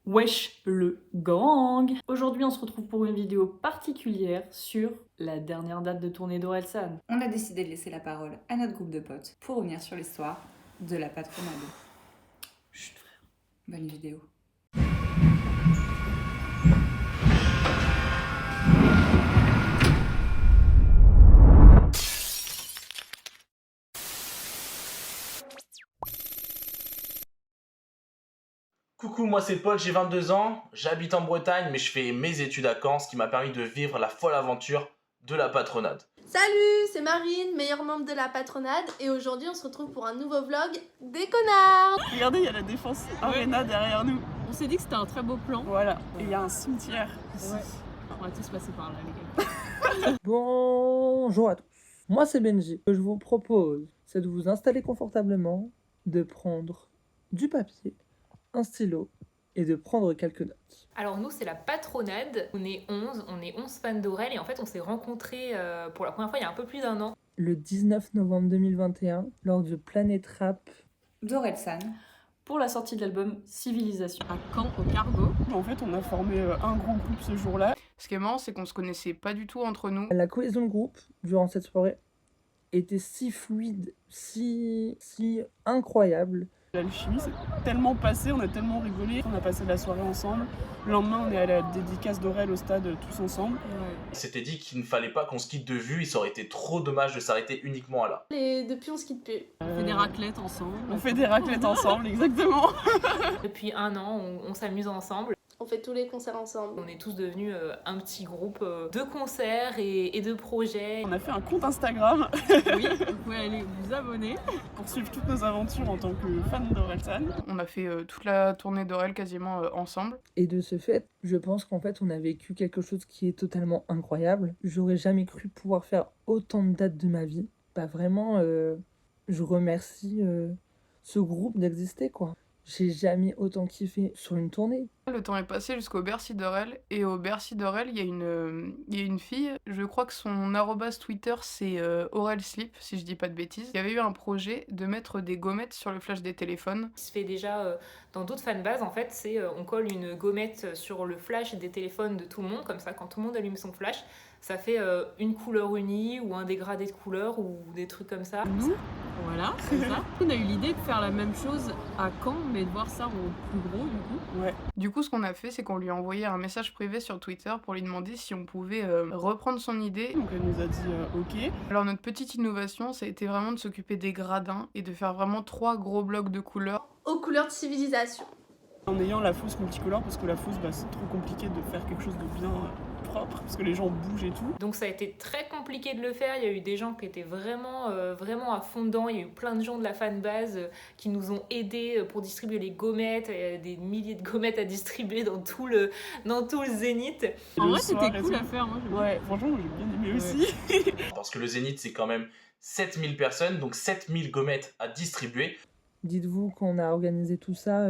Wesh le gang! Aujourd'hui on se retrouve pour une vidéo particulière sur la dernière date de tournée d'Orelsan. On a décidé de laisser la parole à notre groupe de potes pour revenir sur l'histoire de la patronade. Chut frère. Bonne vidéo. Coucou, moi c'est Paul, j'ai 22 ans, j'habite en Bretagne mais je fais mes études à Caen, ce qui m'a permis de vivre la folle aventure de la patronade. Salut, c'est Marine, meilleure membre de la patronade, et aujourd'hui on se retrouve pour un nouveau vlog des connards. Regardez, il y a la défense Arena derrière nous. On s'est dit que c'était un très beau plan. Voilà, et il y a un cimetière ici. Ouais. On va tous passer par là, les gars. Bonjour à tous, moi c'est Benji. Ce que je vous propose, c'est de vous installer confortablement, de prendre du papier, un stylo et de prendre quelques notes. Alors nous, c'est la patronade, on est 11 fans d'Aurel et en fait on s'est rencontrés pour la première fois il y a un peu plus d'1 an. Le 19 novembre 2021, lors du Planet Rap d'Orelsan. Pour la sortie de l'album Civilisation. À Caen, au Cargo. En fait, on a formé un grand groupe ce jour-là. Ce qui est marrant, c'est qu'on se connaissait pas du tout entre nous. La cohésion de groupe durant cette soirée était si fluide, si incroyable. L'alchimie s'est tellement passé, on a tellement rigolé, on a passé la soirée ensemble. Le lendemain, on est allé à la dédicace d'Aurel au stade tous ensemble. Il s'était dit qu'il ne fallait pas qu'on se quitte de vue, il aurait été trop dommage de s'arrêter uniquement à là. Et depuis on se quitte plus. On fait des raclettes ensemble. On fait des raclettes ensemble, exactement. Depuis 1 an, on s'amuse ensemble. On fait tous les concerts ensemble. On est tous devenus un petit groupe de concerts et de projets. On a fait un compte Instagram Oui, vous pouvez aller vous abonner. pour suivre toutes nos aventures en tant que fan d'Orelsan. On a fait toute la tournée d'Aurel quasiment ensemble. Et de ce fait, je pense qu'en fait, on a vécu quelque chose qui est totalement incroyable. J'aurais jamais cru pouvoir faire autant de dates de ma vie. Bah vraiment, je remercie ce groupe d'exister, quoi. J'ai jamais autant kiffé sur une tournée. Le temps est passé jusqu'au Bercy d'Aurel. Et au Bercy d'Aurel, il y a une fille, je crois que son arrobase Twitter c'est Aurel Slip, si je dis pas de bêtises. Il y avait eu un projet de mettre des gommettes sur le flash des téléphones. Ce qui se fait déjà dans d'autres fanbases, en fait, c'est on colle une gommette sur le flash des téléphones de tout le monde, comme ça quand tout le monde allume son flash, ça fait une couleur unie ou un dégradé de couleur ou des trucs comme ça. Nous, voilà, c'est ça. On a eu l'idée de faire la même chose à Caen, mais de voir ça en plus gros, du coup. Ouais. Du coup, ce qu'on a fait, c'est qu'on lui a envoyé un message privé sur Twitter pour lui demander si on pouvait reprendre son idée. Donc elle nous a dit ok. Alors notre petite innovation, ça a été vraiment de s'occuper des gradins et de faire vraiment 3 gros blocs de couleurs. Aux couleurs de civilisation. En ayant la fausse multicolore, parce que la fausse, c'est trop compliqué de faire quelque chose de bien propre, parce que les gens bougent et tout. Donc ça a été très compliqué de le faire, il y a eu des gens qui étaient vraiment à fond dedans, il y a eu plein de gens de la fanbase qui nous ont aidés pour distribuer les gommettes, il y a des milliers de gommettes à distribuer dans tout le Zénith. Et En le vrai, soir c'était et cool tout. à faire. Moi, j'ai Ouais, franchement, j'ai bien aimé aussi. Parce que le Zénith c'est quand même 7000 personnes, donc 7000 gommettes à distribuer. Dites-vous qu'on a organisé tout ça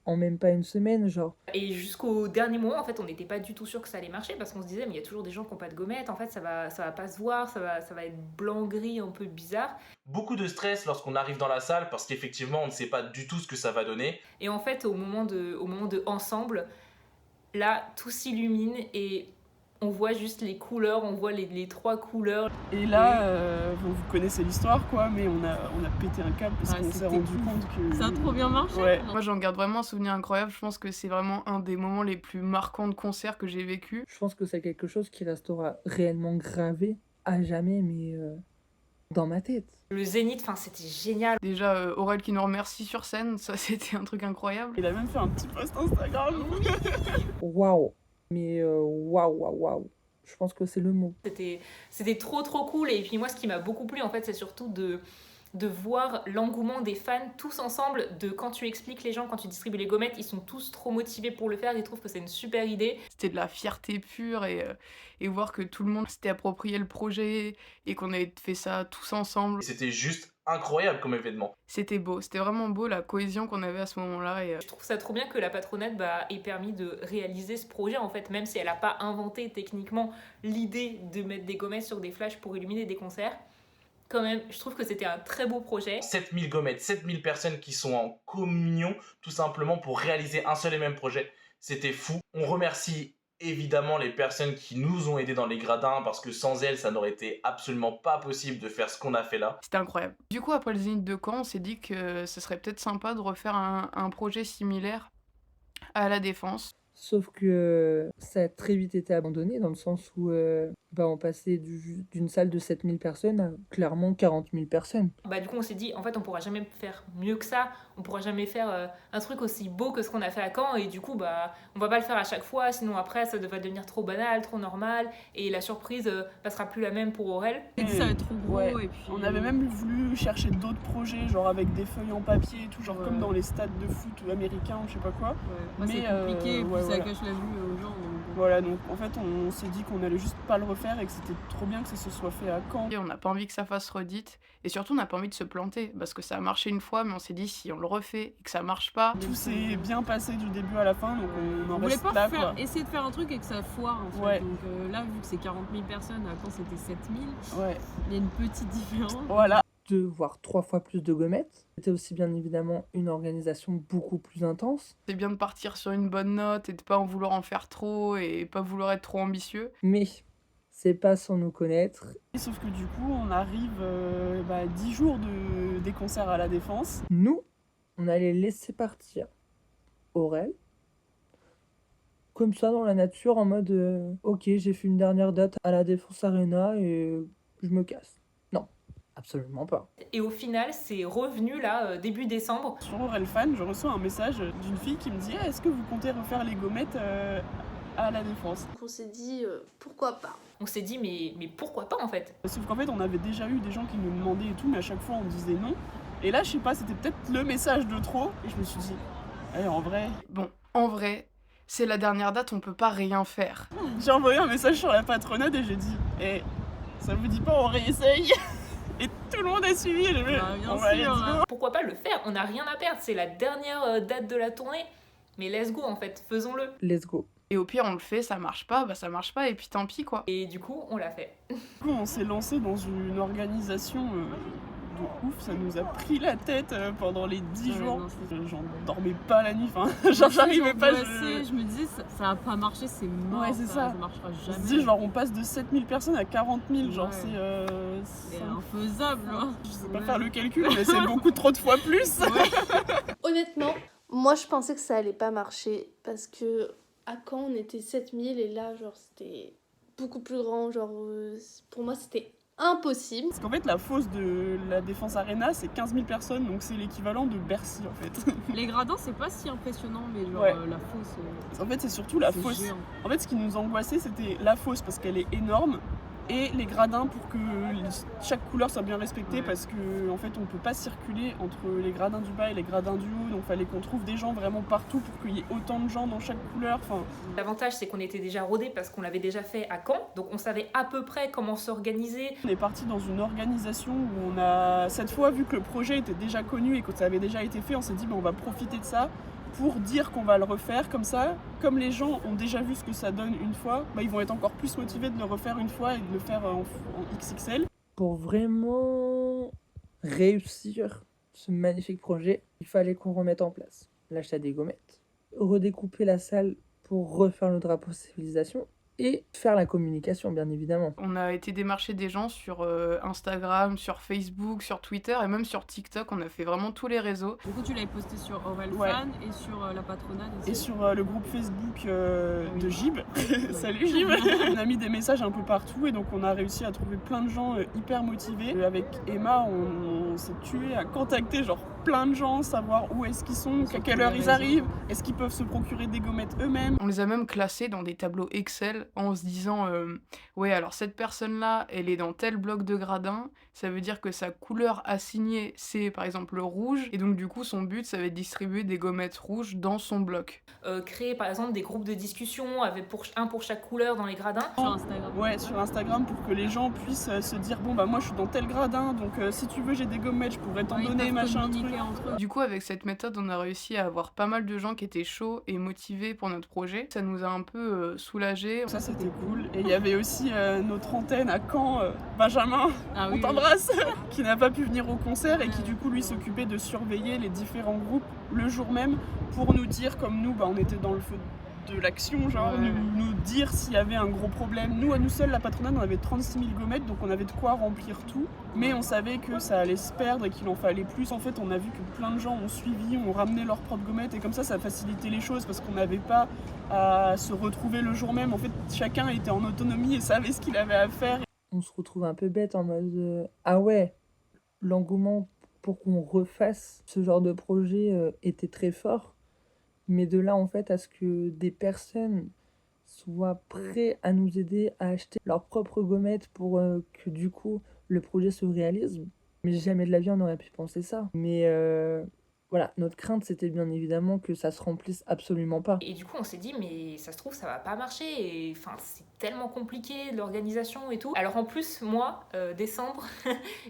en même pas une semaine, genre. Et jusqu'au dernier moment, en fait, on n'était pas du tout sûr que ça allait marcher parce qu'on se disait, mais il y a toujours des gens qui n'ont pas de gommettes, en fait, ça va pas se voir, ça va être blanc-gris, un peu bizarre. Beaucoup de stress lorsqu'on arrive dans la salle parce qu'effectivement on ne sait pas du tout ce que ça va donner. Et en fait, au moment de ensemble, là, tout s'illumine et on voit juste les couleurs, on voit les 3 couleurs. Et là, vous connaissez l'histoire, quoi, mais on a pété un câble parce Ouais, qu'on s'est c'était rendu fou. compte que... Ça a trop bien marché. Ouais. Moi, j'en garde vraiment un souvenir incroyable. Je pense que c'est vraiment un des moments les plus marquants de concert que j'ai vécu. Je pense que c'est quelque chose qui restera réellement gravé à jamais, mais dans ma tête. Le Zénith, c'était génial. Déjà, Aurel qui nous remercie sur scène, ça c'était un truc incroyable. Il a même fait un petit post Instagram. Waouh. Mais waouh. Je pense que c'est le mot. C'était trop cool. Et puis moi, ce qui m'a beaucoup plu, en fait, c'est surtout de voir l'engouement des fans tous ensemble, de quand tu expliques les gens, quand tu distribues les gommettes, ils sont tous trop motivés pour le faire, ils trouvent que c'est une super idée. C'était de la fierté pure et voir que tout le monde s'était approprié le projet et qu'on avait fait ça tous ensemble. Et c'était juste incroyable comme événement. C'était beau, c'était vraiment beau la cohésion qu'on avait à ce moment-là. Et Je trouve ça trop bien que la patronade ait permis de réaliser ce projet, en fait, même si elle n'a pas inventé techniquement l'idée de mettre des gommettes sur des flashs pour illuminer des concerts. Quand même, je trouve que c'était un très beau projet. 7000 gommettes, 7000 personnes qui sont en communion tout simplement pour réaliser un seul et même projet. C'était fou. On remercie évidemment les personnes qui nous ont aidés dans les gradins parce que sans elles, ça n'aurait été absolument pas possible de faire ce qu'on a fait là. C'était incroyable. Du coup, après le Zénith de Caen, on s'est dit que ce serait peut-être sympa de refaire un projet similaire à la Défense. Sauf que ça a très vite été abandonné dans le sens où on passait d'une salle de 7000 personnes à clairement 40 000 personnes. Bah du coup on s'est dit en fait on pourra jamais faire mieux que ça, on pourra jamais faire un truc aussi beau que ce qu'on a fait à Caen et du coup bah on va pas le faire à chaque fois sinon après ça va devenir trop banal, trop normal et la surprise passera plus la même pour Aurel. Et ça va être trop gros Ouais. et puis... On avait même voulu chercher d'autres projets, genre avec des feuilles en papier et tout, genre Ouais. comme dans les stades de foot américains ou je sais pas quoi. Ouais. Moi, c'est Mais, compliqué et puis ouais, ça voilà. cache la vue aux gens. Donc... Voilà, donc en fait on s'est dit qu'on allait juste pas le refaire et que c'était trop bien que ça se soit fait à Caen. Et on n'a pas envie que ça fasse redite et surtout on n'a pas envie de se planter parce que ça a marché une fois mais on s'est dit si on le refait et que ça marche pas. Tout s'est bien passé du début à la fin, donc on en On voulait reste pas là quoi. essayer de faire un truc et que ça foire en fait. Ouais. Donc là, vu que c'est 40 000 personnes, à Caen c'était 7 000, Ouais, il y a une petite différence. voilà. 2 voire 3 fois plus de gommettes. C'était aussi bien évidemment une organisation beaucoup plus intense. C'est bien de partir sur une bonne note et de pas en vouloir en faire trop et pas vouloir être trop ambitieux. Mais c'est pas sans nous connaître. Et sauf que du coup on arrive 10 jours des concerts à la Défense. Nous, on allait laisser partir Aurel comme ça dans la nature en mode ok, j'ai fait une dernière date à la Défense Arena et je me casse. Non, absolument pas. Et au final c'est revenu là début décembre. Sur Aurel Fan, je reçois un message d'une fille qui me dit est-ce que vous comptez refaire les gommettes à la Défense? Donc on s'est dit pourquoi pas. On s'est dit mais pourquoi pas en fait. Sauf qu'en fait on avait déjà eu des gens qui nous demandaient et tout, mais à chaque fois on disait non. Et là je sais pas, c'était peut-être le message de trop et je me suis dit en vrai. Bon, en vrai, c'est la dernière date, on peut pas rien faire. J'ai envoyé un message sur la patronade et j'ai dit ça vous dit pas on réessaye? Et tout le monde a suivi et j'ai fait Bah, bien on va aller sûr, let's go. Pourquoi pas le faire, on n'a rien à perdre, c'est la dernière date de la tournée. Mais let's go en fait, faisons-le. Let's go. Et au pire, on le fait, ça marche pas, bah ça marche pas et puis tant pis quoi. Et du coup on l'a fait. Du coup, on s'est lancé dans une organisation de ouf, ça nous a pris la tête pendant les 10 Ouais, jours. non, c'est- J'en dormais pas la nuit, enfin, genre j'arrivais pas. Je me disais, ça a pas marché, c'est mort. Ouais, c'est ça. Ça marchera Je jamais. me dis, genre, on passe de 7000 personnes à 40 000, genre, Ouais. c'est. C'est infaisable. Hein. Je sais pas faire le calcul, mais c'est beaucoup trop de fois plus. Honnêtement, moi je pensais que ça allait pas marcher parce que à Caen on était 7000 et là genre c'était beaucoup plus grand, genre pour moi c'était impossible. Parce qu'en fait, la fosse de la Défense Arena, c'est 15 000 personnes, donc c'est l'équivalent de Bercy, en fait. Les gradins, c'est pas si impressionnant, mais genre Ouais. la fosse. En fait, c'est surtout la c'est fosse. géant. En fait, ce qui nous angoissait, c'était la fosse parce qu'elle est énorme et les gradins pour que chaque couleur soit bien respectée Ouais. parce que en fait, on peut pas circuler entre les gradins du bas et les gradins du haut, donc fallait qu'on trouve des gens vraiment partout pour qu'il y ait autant de gens dans chaque couleur. Enfin, L'avantage c'est qu'on était déjà rodés parce qu'on l'avait déjà fait à Caen, donc on savait à peu près comment s'organiser. on est parti dans une organisation où on a cette fois vu que le projet était déjà connu et que ça avait déjà été fait, on s'est dit on va profiter de ça pour dire qu'on va le refaire comme ça. Comme les gens ont déjà vu ce que ça donne une fois, ils vont être encore plus motivés de le refaire une fois et de le faire en XXL. Pour vraiment réussir ce magnifique projet, il fallait qu'on remette en place l'achat des gommettes, redécouper la salle pour refaire le drapeau civilisation et faire la communication, bien évidemment. On a été démarcher des gens sur Instagram, sur Facebook, sur Twitter et même sur TikTok. On a fait vraiment tous les réseaux. Du coup, tu l'avais posté sur Aurel Ouais. Fan et sur la patronade aussi. Et sur le groupe Facebook de Gib, salut Gib, on a mis des messages un peu partout et donc on a réussi à trouver plein de gens hyper motivés. Avec Emma, on s'est tué à contacter genre plein de gens, savoir où est-ce qu'ils sont, à quelle heure ils arrivent, est-ce qu'ils peuvent se procurer des gommettes eux-mêmes. On les a même classés dans des tableaux Excel en se disant ouais alors cette personne-là elle est dans tel bloc de gradin, ça veut dire que sa couleur assignée c'est par exemple le rouge et donc du coup son but ça va être distribuer des gommettes rouges dans son bloc. Créer par exemple des groupes de discussion avec un pour chaque couleur dans les gradins. Sur Instagram. Ouais, sur Instagram pour que les gens puissent se dire bon bah moi je suis dans tel gradin donc si tu veux j'ai des gommettes je pourrais t'en Ouais, ils donner peuvent machin truc. communiquer entre eux. Du coup avec cette méthode on a réussi à avoir pas mal de gens qui étaient chauds et motivés pour notre projet. Ça nous a un peu soulagés. Ça c'était cool. Et il y avait aussi notre antenne à Caen, Benjamin, Ah on oui, t'embrasse, qui n'a pas pu venir au concert et qui du coup lui s'occupait de surveiller les différents groupes le jour même pour nous dire comme nous on était dans le feu de l'action, genre nous dire s'il y avait un gros problème. Nous, à nous seuls, la patronale, on avait 36 000 gommettes, donc on avait de quoi remplir tout. Mais on savait que ça allait se perdre et qu'il en fallait plus. En fait, on a vu que plein de gens ont suivi, ont ramené leurs propres gommettes, et comme ça facilitait les choses parce qu'on n'avait pas à se retrouver le jour même. En fait, chacun était en autonomie et savait ce qu'il avait à faire. On se retrouve un peu bête en mode ah ouais, l'engouement pour qu'on refasse ce genre de projet était très fort. Mais de là, en fait, à ce que des personnes soient prêts à nous aider à acheter leurs propres gommettes pour que du coup, le projet se réalise. Mais jamais de la vie, on aurait pu penser ça. Mais voilà, notre crainte, c'était bien évidemment que ça se remplisse absolument pas. Et du coup, on s'est dit, mais ça se trouve, ça va pas marcher. Et enfin, c'est tellement compliqué, l'organisation et tout. Alors en plus, moi, décembre,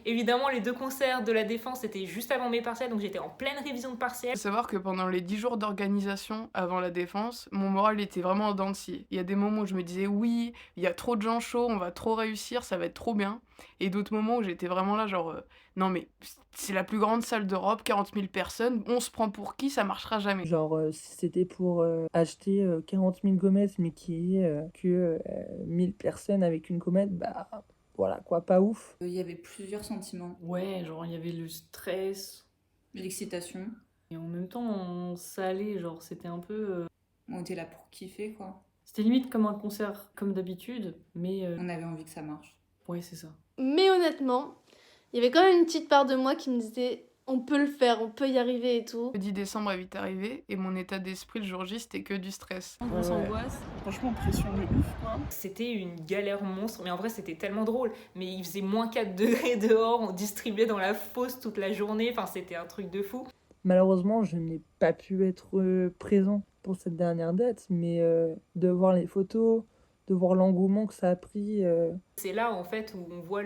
évidemment, les 2 concerts de la Défense étaient juste avant mes partiels, donc j'étais en pleine révision de partiels. Faut savoir que pendant les 10 jours d'organisation avant la Défense, mon moral était vraiment en dents de scie. Il y a des moments où je me disais oui, il y a trop de gens chauds, on va trop réussir, ça va être trop bien. Et d'autres moments où j'étais vraiment là genre non mais c'est la plus grande salle d'Europe, 40 000 personnes, on se prend pour qui, ça marchera jamais. Genre si c'était pour acheter 40 000 gommettes mais qu'il y ait que 1000 personnes avec une gommette, bah voilà quoi, pas ouf. Il y avait plusieurs sentiments. Ouais, genre il y avait le stress. L'excitation. Et en même temps, ça allait, genre c'était un peu... On était là pour kiffer, quoi. C'était limite comme un concert comme d'habitude, mais... On avait envie que ça marche. Ouais, c'est ça. Mais honnêtement, il y avait quand même une petite part de moi qui me disait on peut le faire, on peut y arriver et tout. Le 10 décembre est vite arrivé et mon état d'esprit le jour J c'était que du stress. Grosse angoisse. Franchement, pression de ouf, quoi. C'était une galère monstre, mais en vrai c'était tellement drôle. Mais il faisait moins 4 degrés dehors, on distribuait dans la fosse toute la journée, enfin c'était un truc de fou. Malheureusement, je n'ai pas pu être présent pour cette dernière date, mais de voir les photos, de voir l'engouement que ça a pris... C'est là en fait où on voit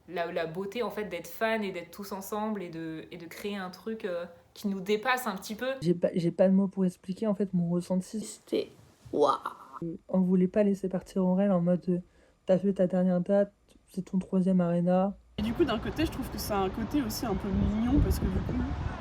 la beauté en fait d'être fan et d'être tous ensemble et de créer un truc qui nous dépasse un petit peu. J'ai pas de mots pour expliquer en fait mon ressenti. C'était waouh. On voulait pas laisser partir Aurel en mode t'as fait ta dernière date, c'est ton 3e Arena. Et du coup, d'un côté, je trouve que ça a un côté aussi un peu mignon parce que du coup,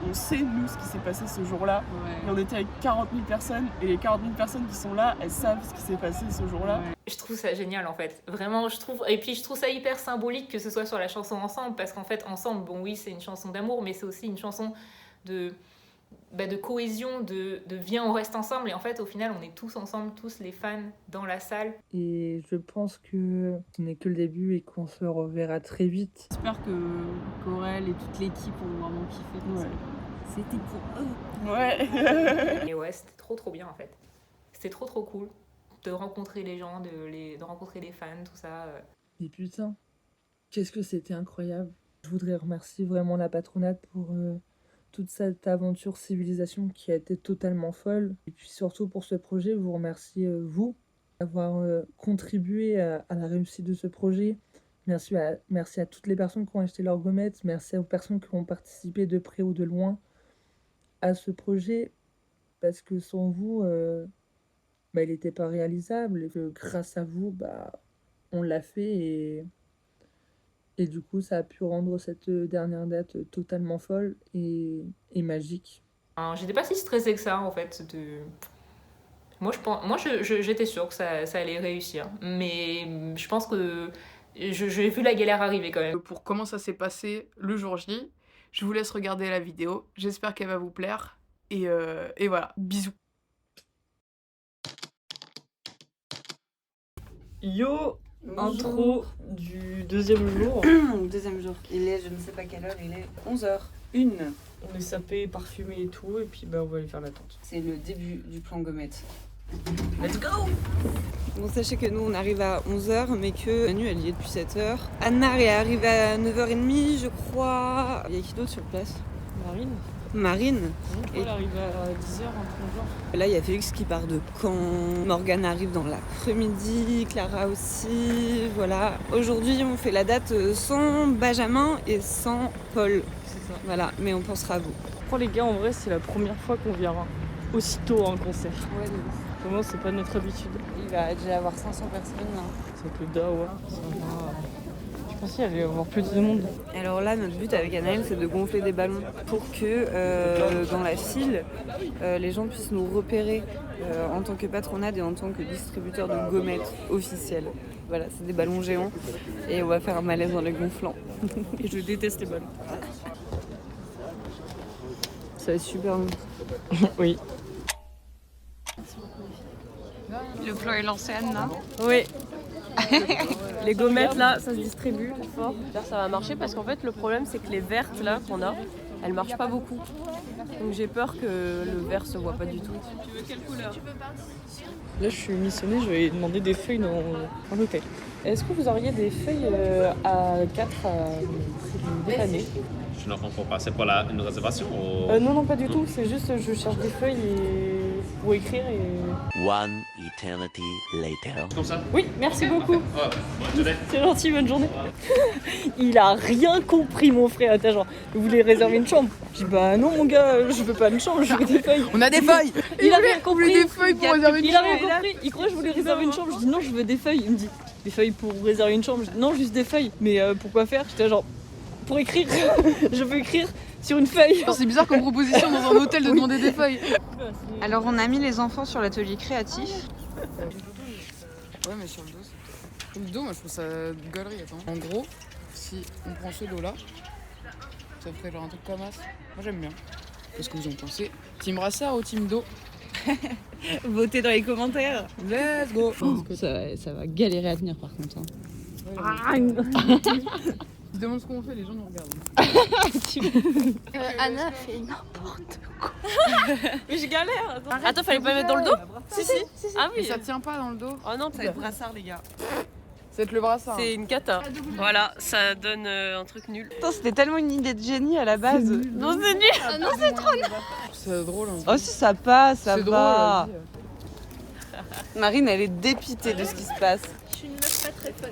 on sait, nous, ce qui s'est passé ce jour-là. Ouais. Et on était avec 40 000 personnes et les 40 000 personnes qui sont là, elles savent ce qui s'est passé ce jour-là. Ouais. Je trouve ça génial en fait, vraiment je trouve, et puis je trouve ça hyper symbolique que ce soit sur la chanson Ensemble, parce qu'en fait Ensemble, bon oui c'est une chanson d'amour, mais c'est aussi une chanson de cohésion, de viens on reste ensemble, et en fait au final on est tous ensemble, tous les fans dans la salle. Et je pense que ce n'est que le début et qu'on se reverra très vite. J'espère qu'Aurel et toute l'équipe ont vraiment kiffé. Ouais. C'était pour eux. Ouais. Et ouais, c'était trop bien en fait. C'était trop cool de rencontrer les gens, de rencontrer les fans, tout ça. Mais putain, qu'est-ce que c'était incroyable. Je voudrais remercier vraiment la patronate pour toute cette aventure civilisation qui a été totalement folle. Et puis surtout pour ce projet, vous remercier vous d'avoir contribué à la réussite de ce projet. Merci à toutes les personnes qui ont acheté leurs gommettes. Merci aux personnes qui ont participé de près ou de loin à ce projet. Parce que sans vous, il n'était pas réalisable. Et que grâce à vous, on l'a fait. Et du coup, ça a pu rendre cette dernière date totalement folle et magique. J'étais pas si stressée que ça en fait. Moi, j'étais sûre que ça allait réussir. Mais je pense que j'ai vu la galère arriver quand même. Pour comment ça s'est passé le jour J, je vous laisse regarder la vidéo. J'espère qu'elle va vous plaire. Et voilà, bisous. Yo, intro du 2e jour. Deuxième jour. Il est, je ne sais pas quelle heure, il est 11h01. On est sapé, parfumé et tout, et puis on va aller faire l'attente. C'est le début du plan gommette. Let's go! Bon, sachez que nous, on arrive à 11h, mais que Manu, elle y est depuis 7h. Anna est arrivée à 9h30, je crois. Il y a qui d'autre sur place? Marine. Elle arrive à 10h, un peu genre. Là, il y a Félix qui part de Caen. Morgane arrive dans l'après-midi. Clara aussi. Voilà. Aujourd'hui, on fait la date sans Benjamin et sans Paul. C'est ça. Voilà. Mais on pensera à vous. Oh les gars, en vrai, c'est la première fois qu'on vient aussitôt à un concert. Ouais, de ouf. Vraiment, c'est pas notre habitude. Il va déjà avoir 500 personnes. Là. C'est un peu dawa. Ça va. Je pensais qu'il allait y avoir plus de monde. Alors là, notre but avec Anaël, c'est de gonfler des ballons pour que dans la file, les gens puissent nous repérer en tant que patronade et en tant que distributeur de gommettes officiels. Voilà, c'est des ballons géants et on va faire un malaise dans les gonflants. Et je déteste les ballons. Ça va être super long. Oui. Le plan est lancé, Anna. Oui. Les gommettes là, ça se distribue fort. J'espère que ça va marcher parce qu'en fait le problème c'est que les vertes là qu'on a, elles marchent pas beaucoup. Donc j'ai peur que le vert se voit pas du tout. Tu veux quelle couleur? Là je suis missionnée, je vais demander des feuilles dans l'hôtel. Est-ce que vous auriez des feuilles à 4 à dépanner? Je ne rentre pas. C'est pour une réservation ou... Non, pas du tout. C'est juste je cherche des feuilles pour écrire et... One eternity later. Comme ça? Oui, merci beaucoup. Bonne journée. C'est gentil, bonne journée. Il a rien compris, mon frère. Attends, genre, vous voulez réserver une chambre? Je dis bah non, mon gars, je veux pas une chambre, je veux des feuilles. On a des feuilles. Il a rien compris. Des feuilles pour réserver une chambre. Il a rien compris. Il croit que je voulais réserver une chambre. Je dis non, je veux des feuilles. Il me dit des feuilles pour réserver une chambre. Je dis non, juste des feuilles. Mais pourquoi faire? J'étais genre pour écrire. Je veux écrire sur une feuille. C'est bizarre comme proposition dans un hôtel de demander des feuilles. Alors on a mis les enfants sur l'atelier créatif. Ouais, mais sur le dos, c'est... Le dos, moi je trouve ça galerie, attends. En gros, si on prend ce dos là, ça ferait genre un truc comme ça. Moi j'aime bien. Qu'est-ce que vous en pensez? Team Rassard ou team dos? Votez dans les commentaires. Let's go. Ça va galérer à tenir par contre. Je demande ce qu'on fait, les gens nous regardent. Anna fait n'importe quoi. Mais je galère. Attends, fallait pas mettre dans le dos? Si. Ah Mais oui. ça tient pas dans le dos. Oh non, Ça va être brassard les gars. C'est le brassard. c'est une cata. Voilà, ça donne un truc nul. Attends, c'était tellement une idée de génie à la base. Non, c'est nul. Ah non, c'est trop nul. C'est drôle. Hein. Oh si ça passe, ça C'est drôle. va. Vas-y. Marine, elle est dépitée de ce qui se passe. Je suis une meuf pas très fun.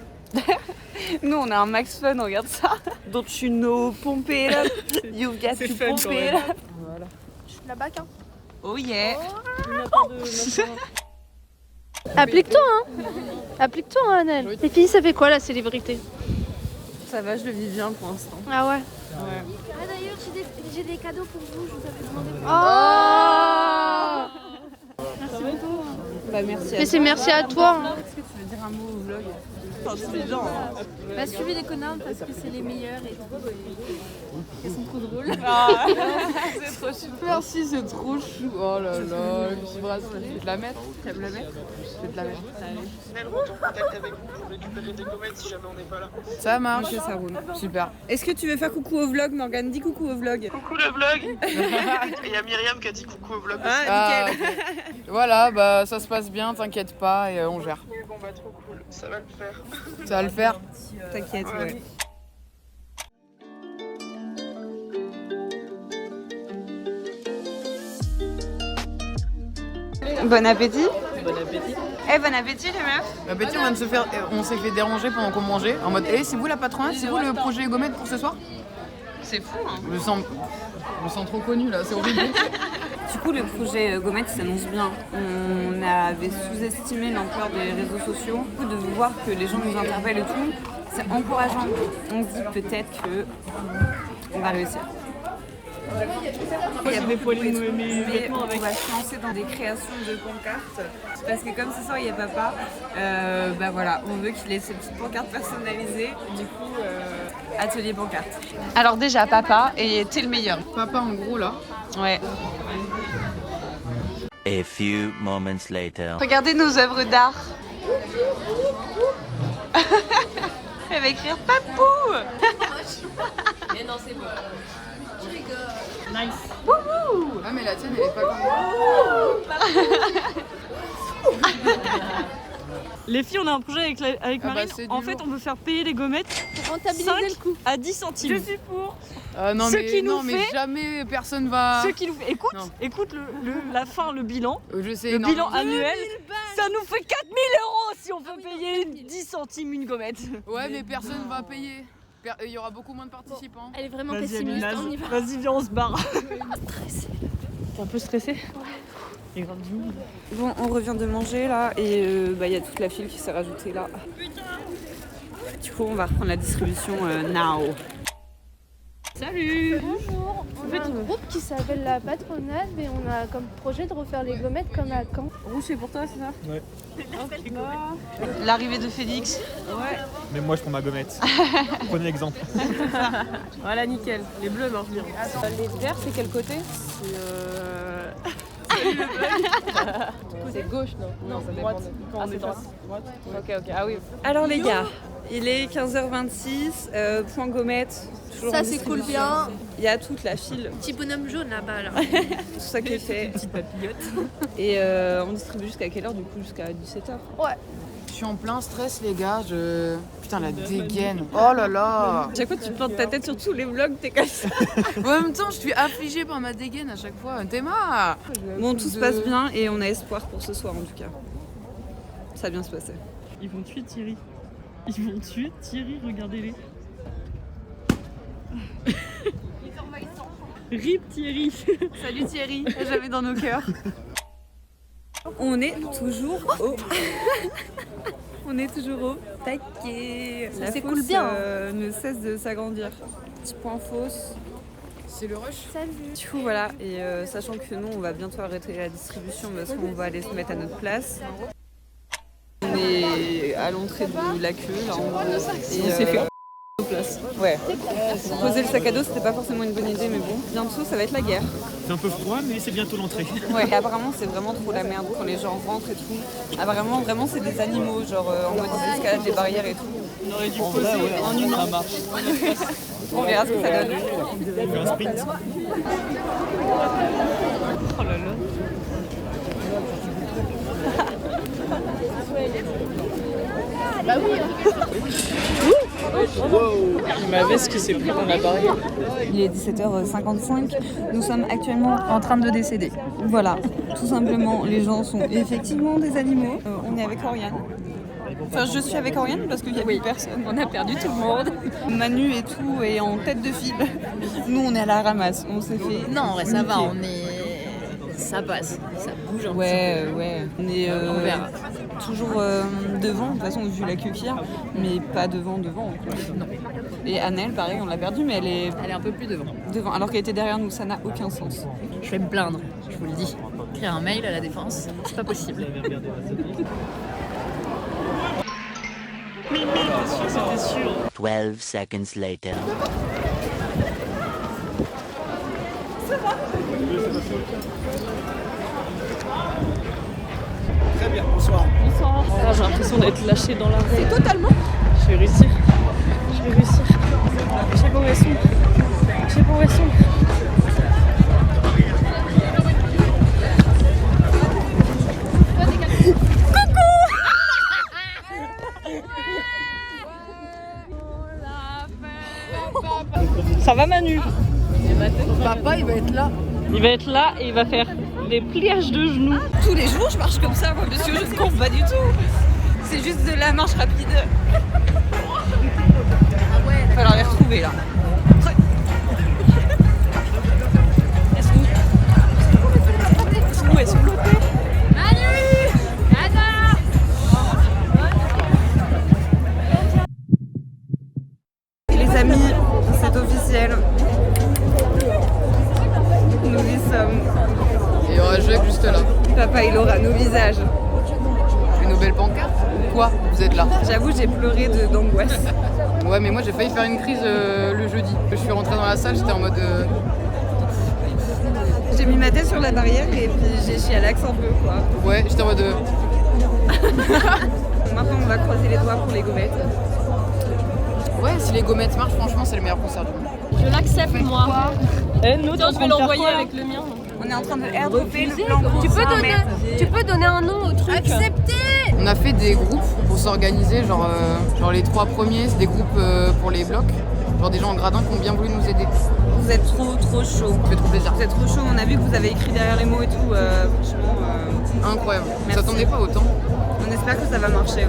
Nous, on a un max fun, regarde ça. Don't you know, pump it up. You've got to fun, pump quand it même. up. Voilà. Je suis la bac, hein. Oh yeah. Applique-toi, hein. Applique-toi, hein, Annelle. Les filles, ça fait quoi la célébrité? Ça va, je le vis bien pour l'instant. Ah ouais. Ah d'ailleurs, j'ai des cadeaux pour vous, je vous avais demandé. Oh, Merci beaucoup. Bah merci à mais c'est merci à toi. Hein. Est-ce que tu veux dire un mot au vlog? Bah suivez les connards parce que c'est les meilleurs et tout. Elles sont trop drôles. C'est trop chou. Merci, c'est trop chou. Oh là là, le petit bracelet. Je vais te la mettre. Tu vas me la mettre? Je vais te la mettre. Ça marche. Ok, ça roule. Super. Est-ce que tu veux faire coucou au vlog, Morgane? Dis coucou au vlog. Coucou le vlog. Il y a Myriam qui a dit coucou au vlog. Ah, nickel. Ok. Voilà, bah ça se passe bien, t'inquiète pas et on gère. Bon bah trop cool, ça va le faire. Ça va le faire. T'inquiète, ouais. Bon appétit. Bon appétit. Eh, bon appétit les meufs. Bah Betty, on s'est fait déranger pendant qu'on mangeait. En mode, c'est vous la patronne? C'est vous le projet gommette pour ce soir? C'est fou, hein. Je me sens trop connue là, c'est horrible. Du coup, le projet Gommette s'annonce bien. On avait sous-estimé l'ampleur des réseaux sociaux. Du coup, de voir que les gens nous interpellent et tout, c'est encourageant. On se dit peut-être que on va réussir. Il y a des poilés mes vêtements avec. On va se lancer dans des créations de pancartes. Parce que comme ce soir il y a papa, bah voilà, on veut qu'il ait ses petites pancartes personnalisées. Du coup, atelier pancarte. Alors déjà papa, et t'es le meilleur. Papa en gros là. Ouais. A few moments later. Regardez nos œuvres d'art. Elle va écrire Papou. Mais non, c'est bon. Nice. Wouhou. Ah mais la tienne elle est pas comme Les filles, on a un projet avec Marine. En fait, on veut faire payer les gommettes Pour rentabiliser le coup. à 10 centimes. Je suis pour. non, Ce mais, qui nous mais fait- jamais personne va. Ce qui nous fait... Écoute, Non. écoute la fin, le bilan. Je sais, Le non, bilan mais- annuel, ça nous fait 4000 € si on veut payer 10 centimes une gommette. Ouais, mais personne va payer. Il y aura beaucoup moins de participants. Elle est vraiment Vas-y, pessimiste, Amina, on y va. vas-y, viens, on se barre. T'es un peu stressée? Ouais. Il y a grave du monde. Bon, on revient de manger là et il y a toute la file qui s'est rajoutée là. Du coup, on va reprendre la distribution now. Salut! Bonjour, on a un groupe qui s'appelle la Patronade et on a comme projet de refaire les gommettes comme à Caen. Rouge, c'est pour toi, c'est ça? Ouais. L'arrivée de Félix. Ouais. Mais moi, je prends ma gommette. Prenez l'exemple. Voilà, nickel. Les bleus marchent bien. Les verts, c'est quel côté? C'est gauche, non? Non, ça dépend. Ah, c'est droite. Ok, ah oui. Alors les gars, il est 15h26, point gommette. Ça s'écoule bien. Il y a toute la file. Petit bonhomme jaune là-bas là. Tout ça qui est fait. Petite papillote. Et on distribue jusqu'à quelle heure du coup? Jusqu'à 17h. Ouais. Je suis en plein stress, les gars. Putain, la dégaine. Oh là là. Chaque fois que tu plantes ta tête sur tous les vlogs, t'es comme ça. En même temps, je suis affligée par ma dégaine à chaque fois. Théma. Bon, tout se passe bien et on a espoir pour ce soir en tout cas. Ça va bien se passer. Ils vont tuer Thierry. Ils vont tuer Thierry, regardez-les. RIP Thierry. Salut Thierry, jamais dans nos cœurs. On est toujours au... On est toujours au taquet. Ça La s'écoule fosse, bien. Ne cesse de s'agrandir. Petit point fausse. C'est le rush. Salut. Du coup voilà, et sachant que nous on va bientôt arrêter la distribution parce qu'on va aller se mettre à notre place. On est à l'entrée de la queue là en gros. Et On s'est fait place. Ouais. Poser le sac à dos c'était pas forcément une bonne idée mais bon, bientôt ça va être la guerre. C'est un peu froid, mais c'est bientôt l'entrée. Ouais, et apparemment c'est vraiment trop la merde quand les gens rentrent et tout. Apparemment vraiment c'est des animaux, genre en mode ils escaladent les barrières et tout. On aurait dû poser en une Ça marche. On verra ce que ça donne. On fait un sprint. Oh là là. Bah oui. Ma veste qui s'est pris dans la barrière. Il est 17h55, nous sommes actuellement en train de décéder. Voilà, tout simplement, les gens sont effectivement des animaux. On est avec Oriane. Enfin, je suis avec Oriane parce qu'il y a plus personne. On a perdu tout le monde. Manu et tout est en tête de file. Nous, on est à la ramasse. On s'est fait. Non, ouais, ça va, niquer. on est. Ça passe, ça bouge un petit Ouais, ouais. On est On verra. toujours devant, de toute façon, vu la queue qu'il y a, mais pas devant. Quoi. Non. Et Annelle, pareil, on l'a perdue, mais Elle est un peu plus devant. devant, alors qu'elle était derrière nous, ça n'a aucun sens. Je vais me plaindre, je vous le dis. Écrire un mail à la défense, c'est pas possible. C'était sûr. 12 seconds later. Très bien, bonsoir. Bonsoir. Ah, j'ai l'impression d'être lâchée dans la rue. C'est totalement. Je vais réussir. Je vais réussir. Je sais pas où elles sont. Je sais pas où elles sont. Ça va Manu? Papa, il va être là. Il va être là et il va faire des pliages de genoux. Tous les jours, je marche comme ça, moi, monsieur, je ne cours pas du tout. C'est juste de la marche rapide. Il va falloir les retrouver là. Elles sont où? Elles sont bloquées. Les amis, c'est officiel. Nous y sommes. Et il y aura Jacques juste là. Papa, il aura nos visages. Une nouvelle pancarte. Quoi? Vous êtes là? J'avoue, j'ai pleuré d'angoisse. Ouais, mais moi j'ai failli faire une crise le jeudi. Je suis rentrée dans la salle, j'étais en mode. J'ai mis ma tête sur la barrière et puis j'ai chialax un peu, quoi. Ouais, j'étais en mode. Maintenant, on va croiser les doigts pour les gommettes. Ouais, si les gommettes marchent, franchement, c'est le meilleur concert du monde. Je l'accepte, moi. Nous, Tiens, je vais l'envoyer avec le mien. On est en train de airdropper le plan. Tu peux donner un nom au truc. Accepter. On a fait des groupes pour s'organiser, genre les 3 premiers, c'est des groupes pour les blocs. Genre des gens en gradin qui ont bien voulu nous aider. Vous êtes trop chaud. Ça fait trop plaisir. Vous êtes trop chaud, on a vu que vous avez écrit derrière les mots et tout. Franchement, incroyable. On merci. s'attendait pas autant. On espère que ça va marcher.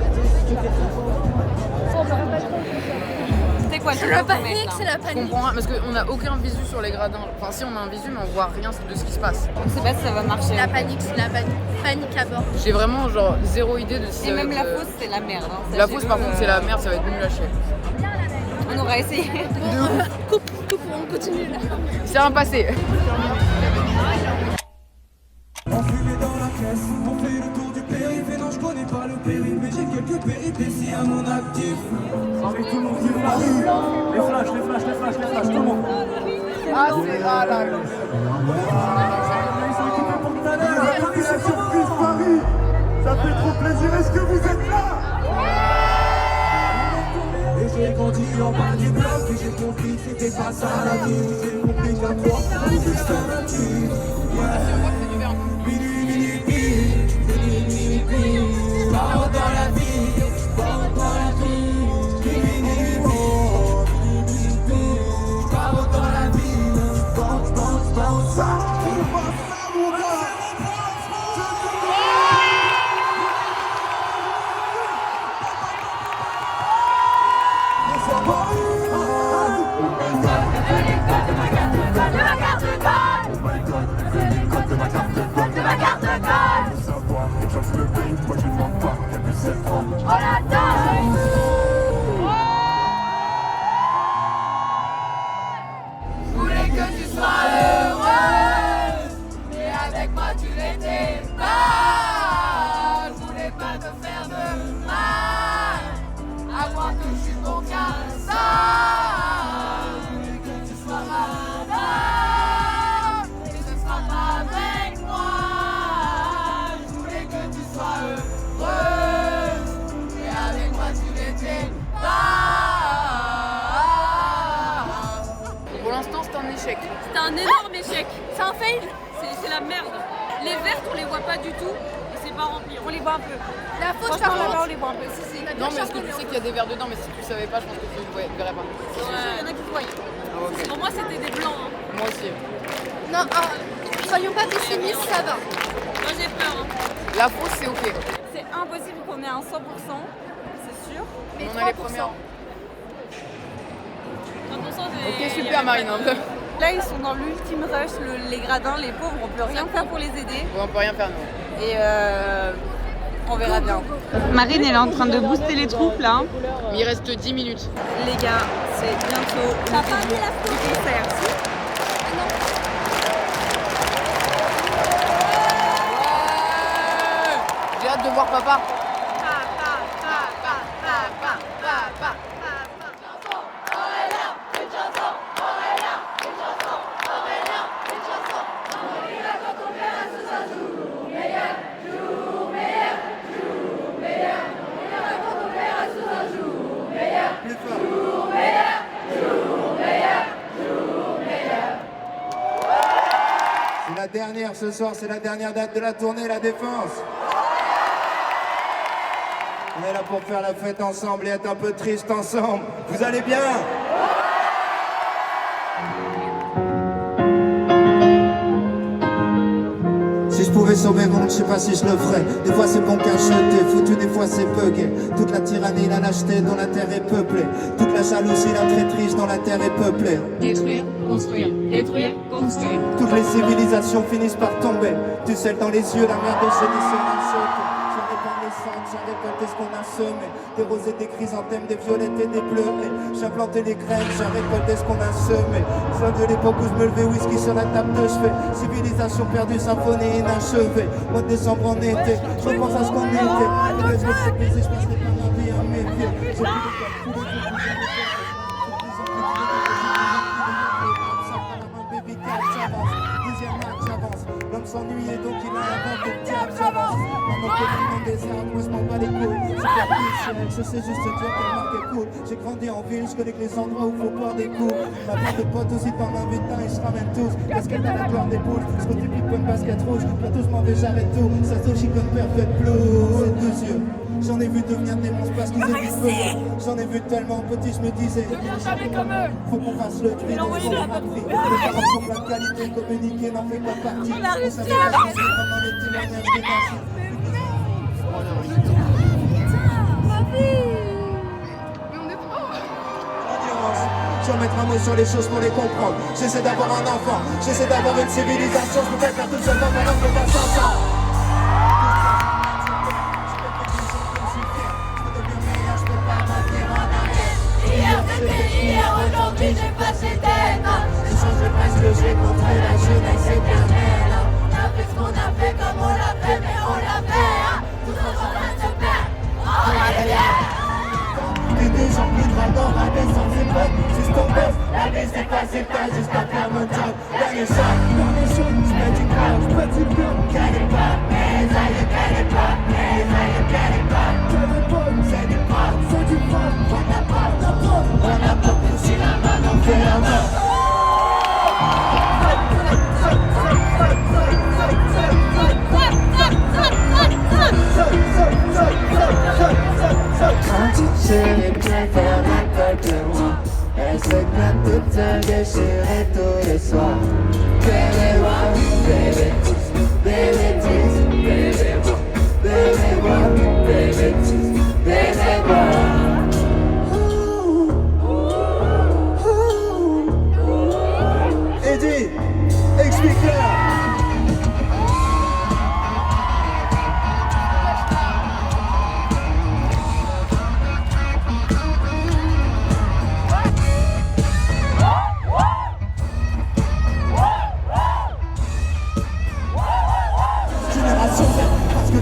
On va pas trop. C'était poil. C'est la panique, c'est la Je panique. comprends, parce qu'on n'a aucun visu sur les gradins. Enfin, si on a un visu, mais on voit rien de ce qui se passe. On sait pas si ça va marcher. La panique, c'est la panique. Panique à bord. J'ai vraiment genre zéro idée de si Et ça va même être, la fosse, c'est la merde. Hein. La fosse, par contre, c'est la merde, ça va être nul à chier. On aura essayé. Coupe, on continue là. C'est un passé. Enfumé dans la caisse, on fait le tour du périph' et non je connais pas le périph' mais j'ai quelques péripéties à mon actif. Avec tout le monde qui flash. Les flashs, tout le monde. Ah c'est là là. Ils sont équipés pour tout à l'heure. Attendez la surprise Paris. Ça fait trop plaisir, est-ce que vous êtes là? Et j'ai grandi en bas du bloc et j'ai compris que c'était pas ça la vie. J'ai compris qu'à 3 on est juste un natif. Pars dans la vie, pars dans la vie. Pars dans la vie, pense ça. Je voulais que tu sois heureuse, mais avec moi tu l'étais pas. Je voulais pas te faire de mal, avoir touché ton cœur ça. Je voulais que tu sois malade, et ce sera pas avec moi. Je voulais que tu sois heureuse, mais avec moi tu l'étais pas. Pour l'instant, c'est un échec. C'est un énorme échec. C'est un fail. C'est la merde. Les vertes, on les voit pas du tout. Et c'est pas rempli. On les voit un peu. La faute, Franchement, par là-bas, on contre. les voit un peu. Si, si. Non, mais est-ce que tu sais qu'il y a des verres dedans? Mais si tu savais pas, je pense que tu ne verrais pas. Il y en a qui voient. Ah, ok. Pour moi, c'était des blancs. Hein. Moi aussi. Non, soyons pas pessimistes, ça va. Moi, j'ai peur. Hein. La fosse, c'est ok. C'est impossible qu'on ait un 100%, c'est sûr. Mais On a les premières. 100%, Ok, super Marine. Hein. Là, ils sont dans l'ultime rush, les gradins, les pauvres, on peut rien faire pour les aider. On peut rien faire, nous. Et on verra bien. Marine, elle est en train de booster les troupes là. Il reste 10 minutes. Les gars, c'est bientôt le début du concert. J'ai hâte de voir papa. C'est la dernière ce soir, c'est la dernière date de la tournée, la Défense. On est là pour faire la fête ensemble et être un peu triste ensemble. Vous allez bien? Si je pouvais sauver le monde, je sais pas si je le ferais. Des fois c'est bon qu'à jeter, foutu, des fois c'est bugué. Toute la tyrannie, la lâcheté dont la terre est peuplée. Toute la jalousie, la traîtrise dont la terre est peuplée. Détruire, construire, détruire, construire. Toutes les civilisations finissent par tomber. Tu sais dans les yeux, la merde de génie sur un choc. J'en répands les cendres, j'en récolte ce qu'on a semé. Des roses et des chrysanthèmes, des violettes et des bleus. J'ai planté les graines, j'ai récolté ce qu'on a semé. Fin de l'époque où je me levais, whisky sur la table de chevet. Civilisation perdue, symphonie inachevée. Mois de décembre en été, je repense à ce qu'on était. Je me fais plaisir, je passerai pas ma vie à mes pieds. J'ai plus de quoi, tous les jours, l'homme s'ennuyait donc il a inventé le diable, j'avance. Maman que le monde des arbres, moi je m'en bats les couilles. C'est pas plus, je sais juste dire qu'elle marque est cool. J'ai grandi en ville, je connais que les endroits où faut boire des coups. Ma bande de potes aussi t'en invite un, ils se ramènent tous. Casquette à la gloire des boules, ce côté pipe une basket rouge. Bientôt je m'en vais, j'arrête tout. Ça se touche comme perfect blue, c'est deux yeux. J'en ai vu devenir des monstres parce qu'ils étaient feux. J'en ai vu tellement petit, je me disais jamais comme eux. faut qu'on fasse le tri, donc faut pas de prix. Les parents sont plein de qualité, communiquer n'en fait pas partie. On a réussi savait pas ce que c'est, comment les témoignages d'énergie. Mais on est trop. Endurance, Je dois mettre un mot sur les choses pour les comprendre. J'essaie d'avoir un enfant, j'essaie d'avoir une civilisation. Je peux pas faire tout seul dans un homme, je peux pas s'entendre. Hier c'était hier, aujourd'hui j'ai passé tête. J'ai changé parce que j'ai contre la jeunesse éternelle. On a fait ce qu'on a fait comme on l'a fait, mais on l'a fait. Tout le monde en train de se perdre. On a T'es déjà plus droit dans la descente, c'est pas juste ton boss. La vie c'est pas, c'est pas juste à faire mon job. Dernier shot, j'mets du crowd, j'mets du crowd. Calais pas, mais aïe, calais pas, mais aïe, calais pas. C'est du pop, c'est du pop. On a pas poussé la main, on fait la main. Quand tu chéris bien faire l'alcool que moi, elle se plaint toute seule, déchirée tous les soirs. Bébé moi, bébé tease, bébé tease, bébé moi, bébé moi, bébé tease, bébé moi. Eddie, explique-leur.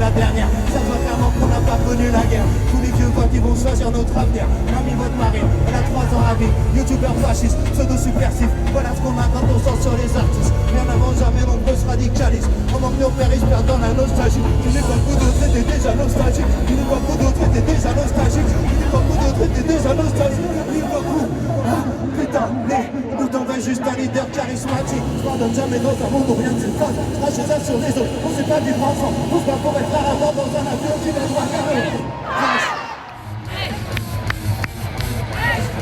La dernière, ça doit clairement qu'on n'a pas connu la guerre. Tous les vieux quoi qui vont choisir notre avenir. Mamie votre marine, elle a 3 ans à vie. Youtubeur fasciste, pseudo-subversif. Voilà ce qu'on a quand on sort sur les artistes. Bien avant jamais nombreux se radicalisent. On manque nos pères, ils se perdent dans la nostalgie. Une époque où d'autres étaient déjà nostalgiques. Une époque où d'autres étaient déjà nostalgiques. Une époque où d'autres étaient déjà nostalgiques. Une époque où, putain, nous t'envoie juste un leader charismatique. Je pardonne jamais dans un monde où rien ne se passe. Cracher ça sur les autres, on sait pas vivre ensemble. On se bat pour être à bord dans un avion qui va droit carré.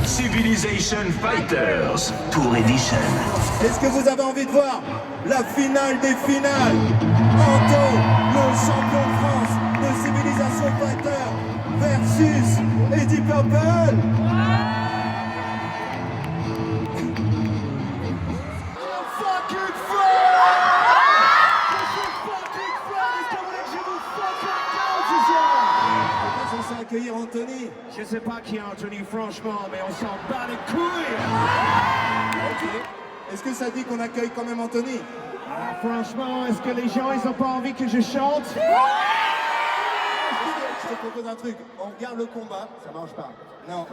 Civilization Fighters Tour Edition. Est-ce que vous avez envie de voir la finale des finales? Anto, le champion de France de Civilization Fighters versus Eddie Purple. Accueillir Anthony. Je sais pas qui est Anthony franchement, mais on s'en bat les couilles. Ok. Est-ce que ça dit qu'on accueille quand même Anthony? Franchement, est-ce que les gens ils ont pas envie que je chante? Je te propose un truc, on regarde le combat. Ça marche pas. Non,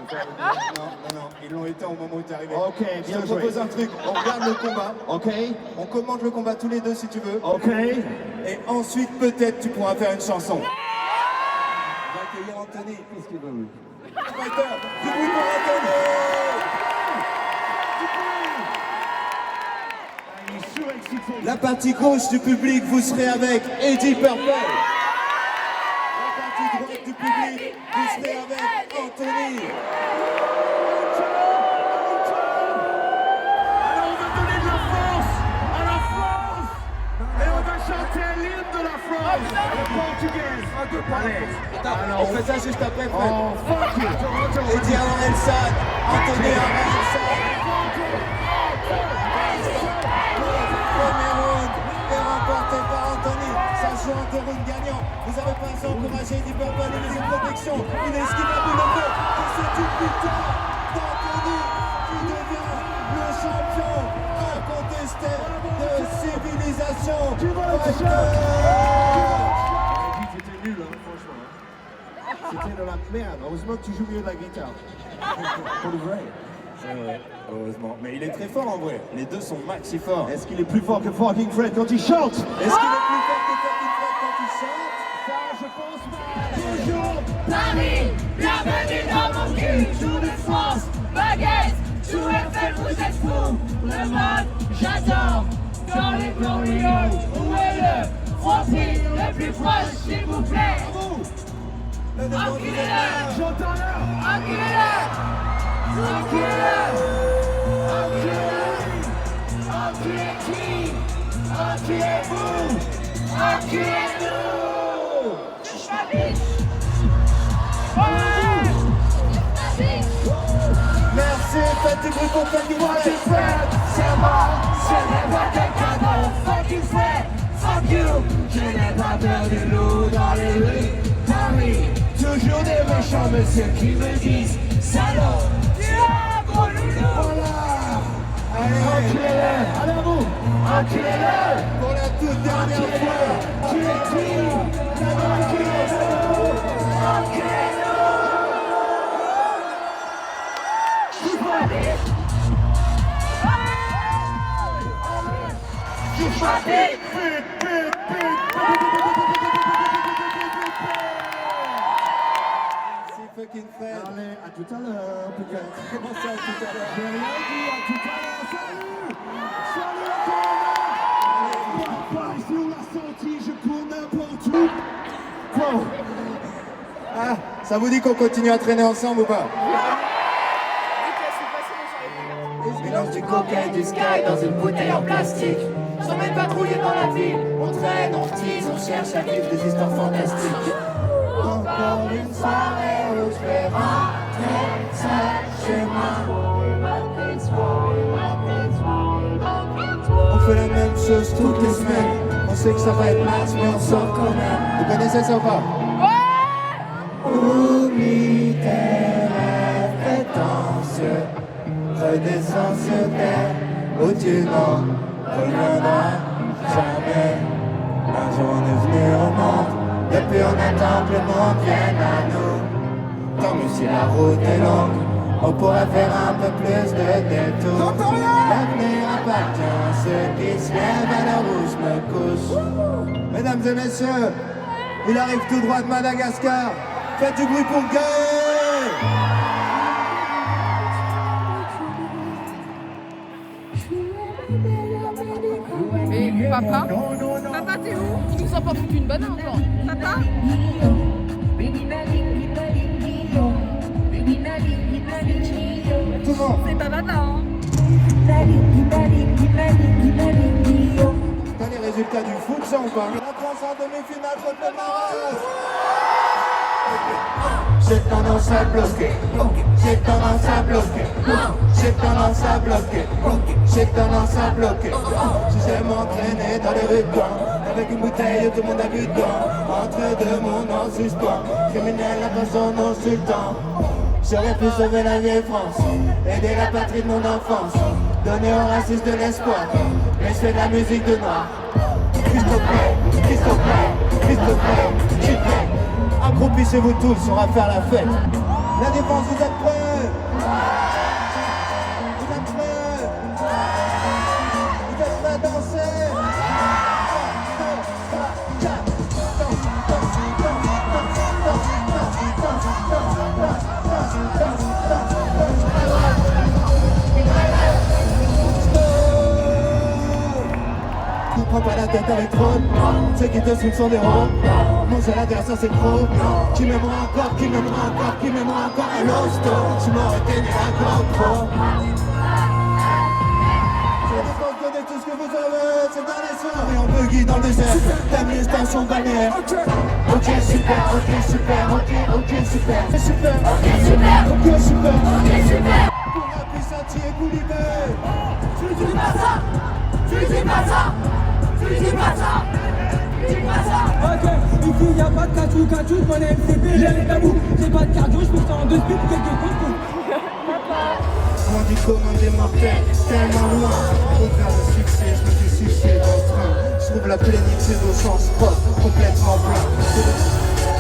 non, ils l'ont été au moment où tu es arrivé. Ok, bien Je te propose un truc, on regarde le combat. Ok. On commente le combat tous les deux si tu veux. Ok. Et ensuite peut-être tu pourras faire une chanson. Accueillir Anthony. Qu'est-ce qu'il veut lui? Fighter, du bruit pour Anthony! Il est surexcité. La partie gauche du public, vous serez avec Eddie Purple. La partie droite du public, vous serez avec Anthony. Alors on va donner de la force à la France. Et on va chanter l'hymne de la France. La portugaise. Allez. Alors, on fait ça juste après. Oh, fuck you. Eddie Orelsan, Anthony Orelsan. Premier round est remporté par Anthony. Ça joue en 2 rounds gagnants. Vous avez pas à encourager Eddie Purple et les protection. Il est esquivable le fait. Et c'est une victoire d'Anthony qui devient le champion incontesté de Civilization Fighters. C'était nul, hein, franchement. C'était de la merde. Heureusement que tu joues mieux de la guitare. Pour le vrai. C'est vrai, heureusement. Mais il est très fort en vrai. Les deux sont maxi forts. Est-ce qu'il est plus fort que fucking Fred quand il chante? Est-ce qu'il est plus fort que fucking Fred quand il chante? Ça, je pense pas. Bonjour. Paris, bienvenue dans mon cul. Joue de France, baguette, sous FM, vous êtes fous. Le mode, j'adore. Dans les glorieux, où est le profil le plus proche, s'il vous plaît? Enculez-le! J'entends l'heure! Enculez-le! Enculez-le! Enculez qui? Enculez-vous! Enculez-nous! Touche ma biche! Merci, faites du bruit pour faire du fucking Fred. C'est mort, ce n'est pas quelqu'un d'autre. Fucking Fred, fuck you. Je n'ai pas peur du loup dans les rues. Paris, toujours des méchants messieurs qui me disent salaud. Tu es un gros loulou. Voilà. Allez, enculez-le. Allez à vous. Enculez-le. Pour la toute dernière fois. Tu es qui? Enculez-le. Enculez-le. Fucking Fred. Allez, à tout à l'heure, peut-être. Comment ça, à tout à l'heure? J'ai rien dit, à tout à l'heure. Salut! Salut à toi! Ici, on l'a senti, je cours n'importe où. Bon. Ah, ça vous dit qu'on continue à traîner ensemble ou pas? Mélange du coca et du sky dans une bouteille en plastique. Sans même patrouiller dans la ville. On traîne, on tease, on cherche à vivre des histoires fantastiques. Encore une soirée où je vais rentrer seul chez moi. On fait la même chose toutes les semaines. On sait que ça va être naze mais on sort quand même. Vous connaissez ça ou pas? Oublie tes rêves prétentieux. Redescends sur terre où tu n'en reviendras jamais. Un jour on est venu au monde. Depuis on attend que le monde vienne à nous. Tant mieux si la route est longue, on pourrait faire un peu plus de détours. L'avenir appartient à ceux qui se lèvent à l'heure où je me couche. Mesdames et messieurs, il arrive tout droit de Madagascar. Faites du bruit pour Gaël. Mais papa, t'es où? Il nous a pas foutu une banane encore. Papa? Tout le monde. C'est pas papa, hein? T'as les résultats du foot, ça ou pas? La France en demi-finale contre le Maroc. J'ai tendance à bloquer, j'ai tendance à bloquer, j'ai tendance à bloquer, j'ai tendance à bloquer. Si j'aime m'entraîner dans les rues de Caen, avec une bouteille tout le monde a bu dedans. Entre deux mondes en suspens, criminel la façon non sultan. J'aurais pu sauver la vieille France, aider la patrie de mon enfance, donner aux racistes de l'espoir, mais je fais de la musique de noir. S'il te plaît, s'il te plaît, s'il te plaît, s'il te plaît. Accroupissez-vous tous, on va faire la fête. La défense, vous êtes prêts? Vous êtes prêts? Vous êtes prêts à danser? Prends pas la tête avec trop. Ceux qui te suivent sont des rôles. Mon seul adversaire c'est trop. Qui m'aimera encore, qui m'aimera encore, qui m'aimera encore à l'hosto. Tu m'aurais tenu à GoPro. Je dépense donner tout ce que vous avez. C'est dans les soirées en buggy dans le désert. T'aimes les stations balnéaires. Ok super, ok super, ok super. Super, ok super, ok super, ok super. Pour la puissance et Goulibé. Tu dis pas ça. Tu dis pas ça. Tu dis pas ça. Tu dis pas ça. Ok, ici y'a pas de cachou, mon MCP, j'ai les tabous. J'ai pas de cardio, je peux faire en 2 speed, quelques coups. On dit comment des mortels, tellement loin. Pour faire le succès, je me fais sucer dans le train. Je trouve la plénitude au sens propre, complètement plein.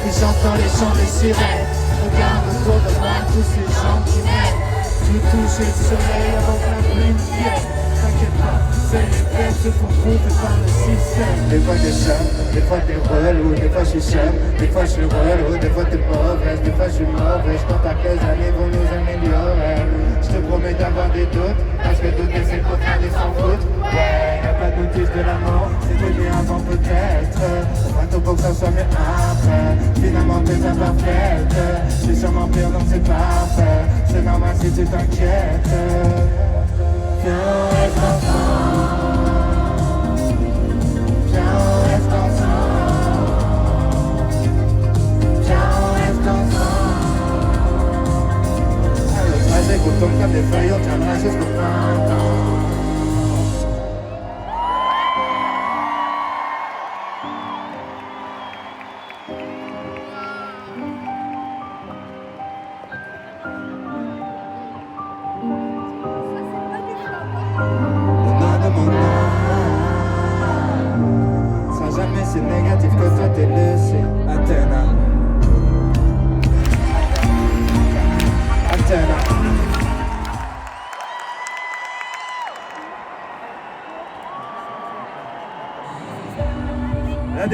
Et j'entends les chants des sirènes. Regarde autour de moi tous ces gens qui m'aiment. Je veux toucher le soleil avant que la pluie me vienne. T'inquiète pas, seuls les bêtes se font tromper par le système. Des fois t'es chum, des fois t'es relou, des fois je suis chum, des fois je suis relou, des fois t'es mauvaise, des fois je suis mauvais. Je compte à quelles années vont nous améliorer. Je te promets d'avoir des doutes, parce que douter c'est le contraire des sans faute. Ouais, y'a pas de notice de l'amour, c'est venu avant peut-être. Bientôt pour que ça soit mieux après. Finalement t'es imparfaite, je suis sûrement pire donc c'est parfait. C'est normal si tu t'inquiètes. Viens, on reste ensemble. Viens, on reste ensemble. Viens, on reste ensemble. Le trajet qu'on tombe comme des feuilles, on tiendra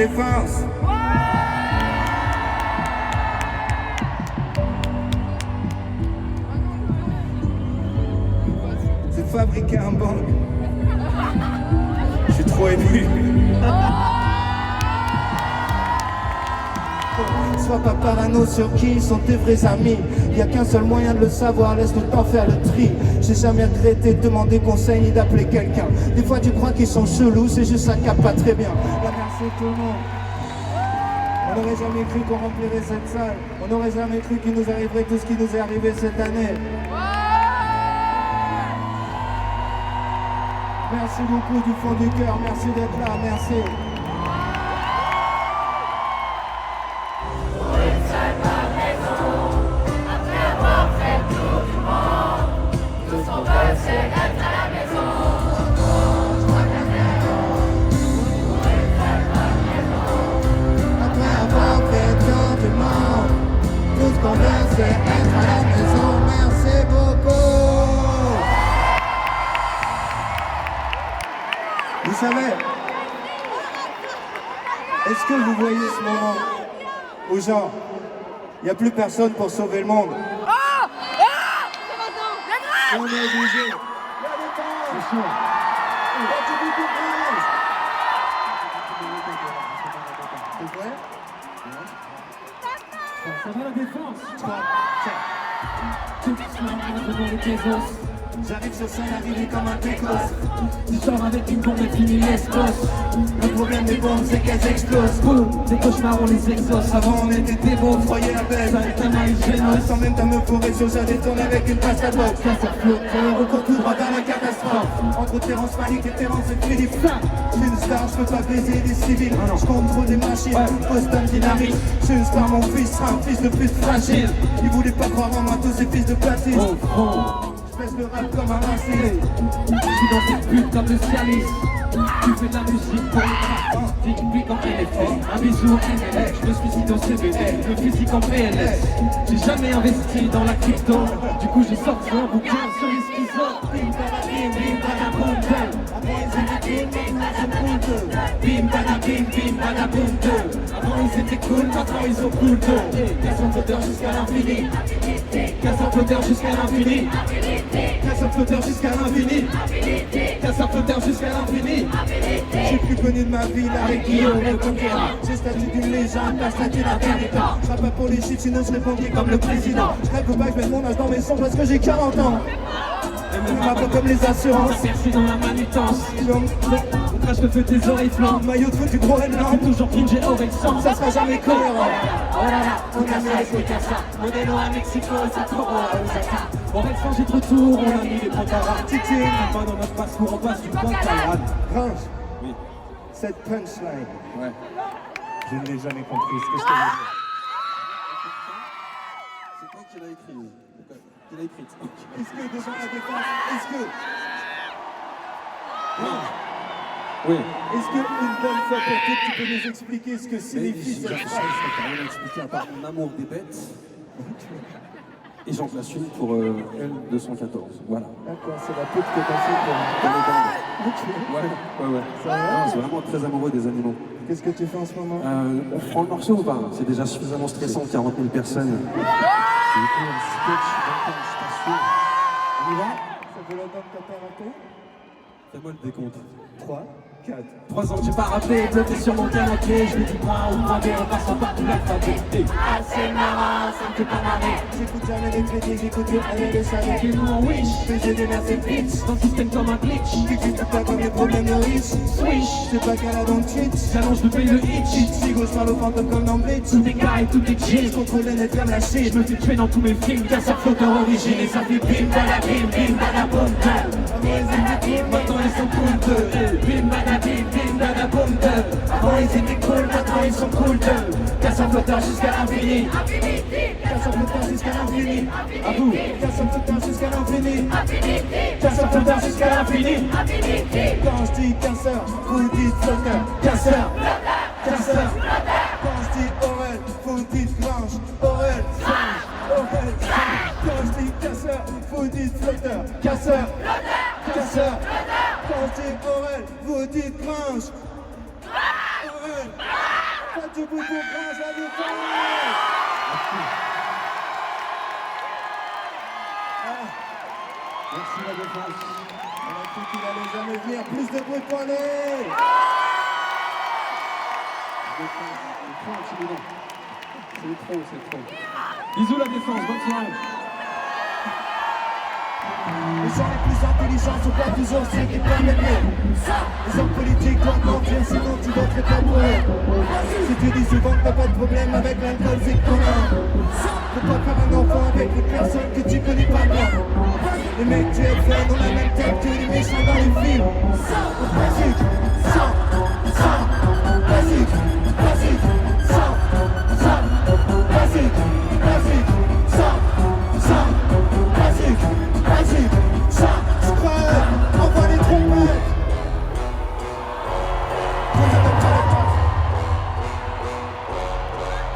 défense. C'est fabriquer un banc. Je suis trop ému. Sois pas parano sur qui sont tes vrais amis. Y a qu'un seul moyen de le savoir, laisse le temps faire le tri. J'ai jamais regretté de demander conseil ni d'appeler quelqu'un. Des fois tu crois qu'ils sont chelous, c'est juste ça capte pas très bien. La merci tout le monde. On n'aurait jamais cru qu'on remplirait cette salle. On n'aurait jamais cru qu'il nous arriverait tout ce qui nous est arrivé cette année. Merci beaucoup du fond du cœur, merci d'être là, merci. Vous savez, est-ce que vous voyez ce moment où genre, il n'y a plus personne pour sauver le monde? On est obligé. C'est sûr. C'est vrai? Ça va la défense. J'arrive sur scène arrivé comme un précoce. Tu sors avec une bombe et finis l'explose. Le problème des bombes c'est qu'elles explosent. Boum, des cauchemars on les exauce. Avant on était des beaux, foyer la belle. Ça est un maïs gênant. Sans même ta meuf pour réseau, j'allais tourner avec une passe à boxe. Ça flotte, on court tout droit vers la catastrophe. Entre Terrence Malick et Terrence et Philippe. Je suis une star, je peux pas baiser des civils. Je contrôle des machines, Boston dynamique. Je suis une star, mon fils sera un fils de pute fragile. Il voulait pas croire en moi, tous ces fils de platine. Je pèse le rap comme un raciste. Je suis dans cette pute comme le Cialis. Tu fais de la musique pour les trappants. Pique en LFS, un bisou en MLS. Je me suicide en CBD, le physique en PLS. J'ai jamais investi dans la crypto. Du coup j'ai sorti un bouquin sur les schizos. Bim bada bim bim bada boom boom. Avant ils étaient cool, maintenant ils sont cool deux. Bim bada bim bim bada boom boom. Avant ils étaient cool, maintenant ils sont cool deux. Casse en flotteur jusqu'à l'infini. Casse en flotteur jusqu'à l'infini. Casse en flotteur jusqu'à l'infini. Casse en flotteur jusqu'à l'infini. J'ai plus connu de ma vie avec Guillaume le conquérant. J'ai statut d'une légende, pas statut d'un territoire. Je rappe pas pour les chiffres, sinon je serais banquier comme le président. Je rêve pas que je mette mon âge dans mes sons parce que j'ai 40 ans. Je m'appelle pas comme les assurances. Merci dans la manutence. On crache le feu tes oreilles flammes. Maillot de foot du Groenland. Toujours cringe et Orexan. Ça sera jamais cohérent. Oh là là, on a mis les Casa. Modelo à Mexico, ça court à Osaka. On reste sans j'ai trop tour, on a mis les pantaras. Titi, pas dans notre passe-cours, on passe du pantalade. Gringe. Oui. Cette punchline. Ouais. Je ne l'ai jamais comprise. Qu'est-ce que je veux dire? C'est toi qui l'as écrit. Qui l'a écrite. Est-ce que devant la défense, est-ce que... Oui. Est-ce qu'une bonne fois pour toutes, tu peux nous expliquer ce que signifie cette phrase? Je peux rien expliquer à part mon amour des bêtes. Et j'en place une pour L214. Voilà. D'accord, c'est la pute que t'as fait pour les dingues. Ouais. Non, c'est vraiment très amoureux des animaux. Qu'est-ce que tu fais en ce moment? On prend le morceau ou pas? C'est déjà suffisamment stressant, 40 000 personnes. Du coup, un sketch, je t'assure. On y va? Ça fait longtemps que t'as pas rappé? Fais-moi le décompte. 3, 4. 3 ans que j'ai pas rappé, bloqué sur mon canapé. Je me dis pas ou pas, en passant par tout l'alphabet. Ah, c'est marrant, ça me fait pas marrer. J'écoute jamais les critiques, j'écoute les années de salé. Et mon wish, mais j'ai des nerfs et blitz. Dans le système comme un glitch. J'écoute pas comme les problèmes de riches. Swish, c'est pas qu'elle a dans le tweet. J'allonge le pays le hit. Si gauche parle au fantôme comme dans Blitz. Tout est carré, tout est chill. Je contrôle les nets comme la shit. Je me fais tuer dans tous mes films. Casseur flotteur origine. Et ça fait bim bada bim bim bada boum boum. Maintenant ils sont cool de. Bim bada bim bim bada boum boum. Avant ils étaient cool, maintenant ils sont cool de. Casseur flotteur jusqu'à l'infini. Casseur flotteur jusqu'à l'infini. À vous. Casseur flotteur jusqu'à l'infini. Casseur flotteur jusqu'à l'infini. Quand je dis casseur, vous dites flotteur. Casseur. Casseur. Quand je dis Aurel, vous dites Blanche. Aurel, singe. Aurel, singe. Quand je dis casseur, vous dites flotteur. Casseur. Casseur. Quand je dis Aurel, vous dites Blanche. Aurel. Faites du bruit pour Grange, la défense. Merci la défense. On a cru qu'il allait jamais venir. Plus de bruit pour aller. C'est trop. Bisous la défense, bonne soirée. Les gens les plus intelligents sont pas toujours ceux qui prennent les mieux. Les hommes politiques doivent mentir, sinon tu voterais pas pour eux. Si tu dis souvent que t'as pas de problème avec l'alcool, c'est que t'en as un. Faut pas faire un enfant avec une personne que tu connais pas bien. Les mecs du FN ont la même tête que les méchants dans les films. Basique, basique, basique, basique, basique, basique, ça, scrap, envoie les trompettes.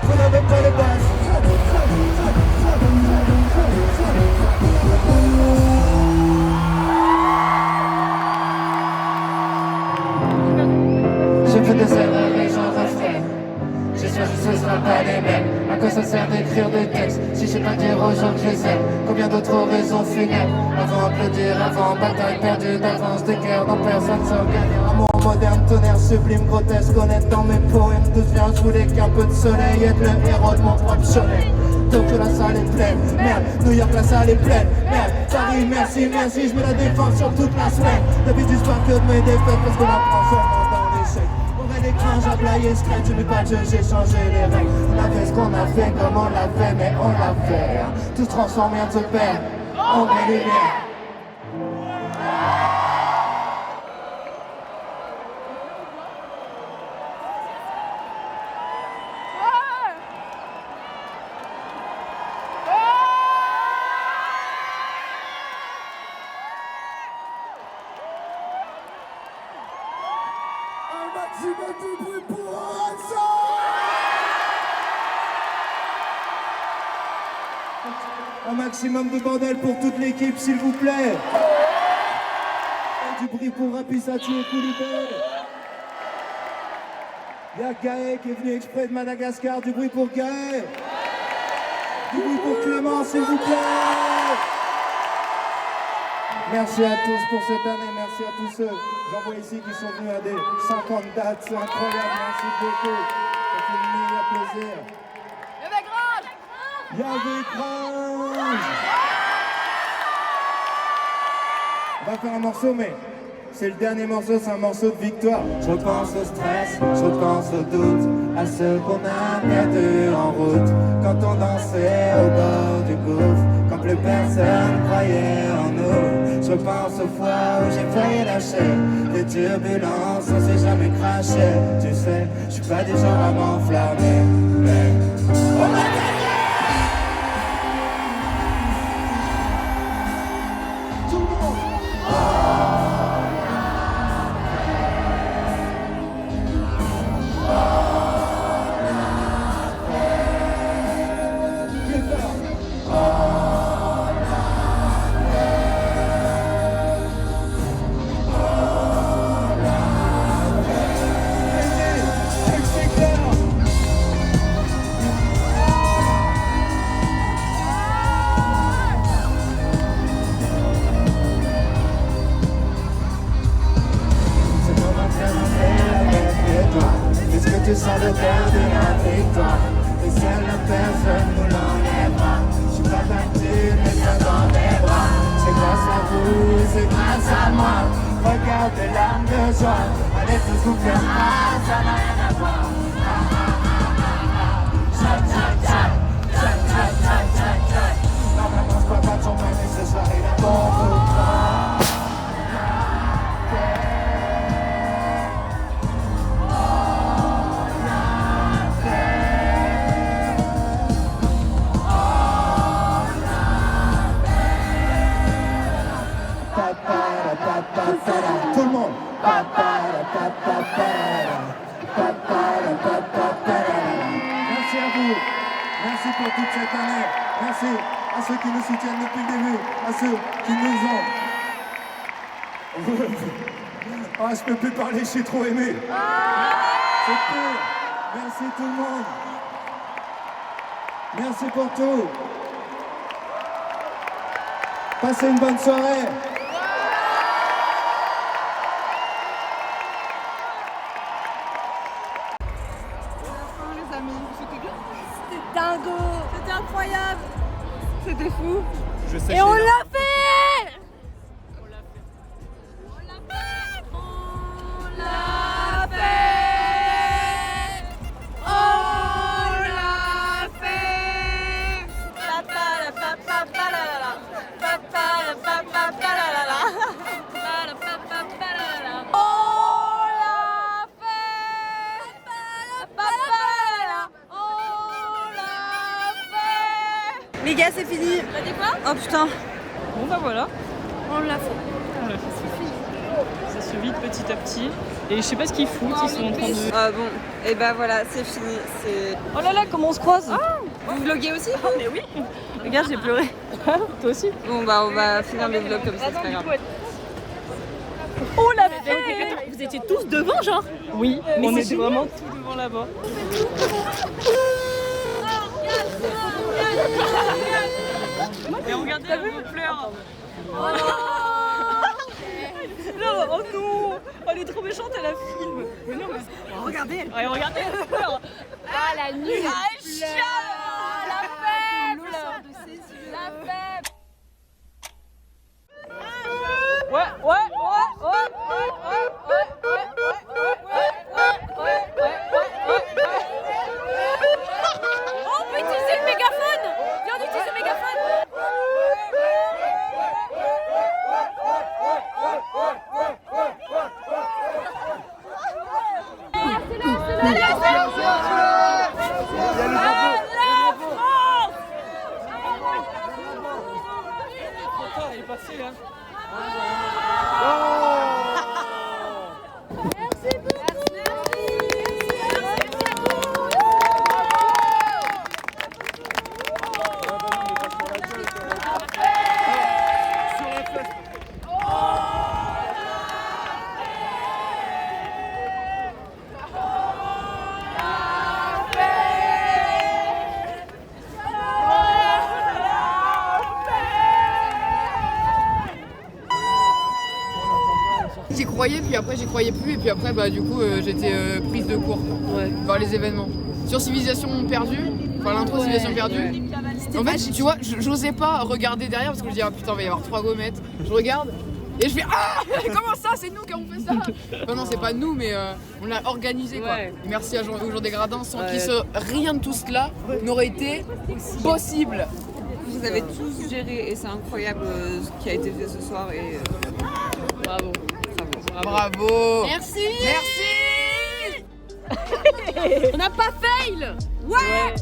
Vous n'avez pas les basses. J'ai fait des erreurs et j'en referai. J'espère que ce sera pas les mêmes. À quoi ça sert d'écrire des textes si je sais pas dire aux gens que je les aime? Combien d'autres oraisons funèbres avant applaudir, avant bataille perdue d'avance, des guerres dont personne s'en gagne. Amour moderne, tonnerre sublime, grotesque, honnête dans mes poèmes. D'où je viens, je voulais qu'un peu de soleil être le héros de mon propre soleil. Donc que la salle est pleine, merde, New York la salle est pleine, merde, Paris merci, je mets la défense sur toute la semaine. D'habitude je parle que de mes défaites parce qu'on apprend seulement dans l'échec. Les cringes à blayer, scratch, je n'ai pas de jeu, j'ai changé les règles. On a fait ce qu'on a fait, comme on l'a fait, mais on l'a fait. Tout se transforme, rien ne se perd, on met les lumières. Un maximum de bordel pour toute l'équipe, s'il vous plaît. Et du bruit pour Rapissati et Koulibaly. Y'a Gaë qui est venu exprès de Madagascar, du bruit pour Gaë. Du bruit pour Clément, s'il vous plaît. Merci à tous pour cette année, merci à tous ceux, j'en vois ici qui sont venus à des 50 dates, c'est incroyable, merci beaucoup. Ça fait une méga plaisir. Y'avait Grange. On va faire un morceau, mais c'est le dernier morceau, c'est un morceau de victoire. Je repense au stress, je repense au doute, à ceux qu'on a perdus en route. Quand on dansait au bord du gouffre, quand plus personne croyait en nous. Je repense aux fois où j'ai failli lâcher, des turbulences, on s'est jamais craché. Tu sais, je suis pas du genre à m'enflammer, mais on a gagné. Tu sens le père de la victoire, et seule la personne nous l'enlèvera. Je suis pas battu, mais ça dans mes bras. C'est grâce à vous, c'est grâce à moi. Regardez l'âme de joie, allez tous vous faire mal, ça n'a rien à voir. Normalement je peux pas tomber, mais ce soir il a bon pour toi. Tout le monde. Merci à vous. Merci pour toute cette année. Merci à ceux qui nous soutiennent depuis le début. À ceux qui nous ont... Ah, je peux plus parler, je suis trop ému. C'est pire. Merci tout le monde. Merci pour tout. Passez une bonne soirée. Les amis, c'était bien. C'était dingo. C'était incroyable. C'était fou. Je sais Et on l'a fait. Les gars, c'est fini. T'as dit quoi? Oh putain. Bon bah voilà. On l'a fait. On l'a fait. Ça se vide petit à petit. Et je sais pas ce qu'ils foutent, ils sont en train de... Ah bon, et bah voilà, c'est fini. Oh là là, comment on se croise. Vous vloguez aussi? Mais oui. Regarde, j'ai pleuré. Toi aussi. Bon bah on va finir le vlog comme ça, c'est pas grave. Oh la fête. Vous étiez tous devant, genre? Oui, on était vraiment tout devant là-bas. Mais regardez, elle me pleure. Non, oh non. Oh, elle est trop méchante, elle la filme. Mais non, mais... Regardez, elle Ouais, regardez, elle pleure. Ah, la nulle! Ah, elle chiale. La faible! La faible! On peut utiliser le mégaphone! Viens, on utilise le mégaphone! Elle est passée là. Merci beaucoup! J'y croyais, puis après j'y croyais plus, et puis après bah du coup j'étais prise de court par les événements. Sur Civilisation perdue, enfin l'intro Civilisation perdue, en fait tu vois, j'osais pas regarder derrière parce que je me dis ah putain il va y avoir 3 gommettes. Je regarde et je fais ah comment ça, c'est nous qui avons fait ça. Enfin non, c'est pas nous, mais on l'a organisé quoi. Et merci à aux gens des gradins sans qui rien de tout cela n'aurait été possible. Vous avez tous géré et c'est incroyable ce qui a été fait ce soir et Bravo. Bravo. Merci! Merci. On n'a pas fail! ouais.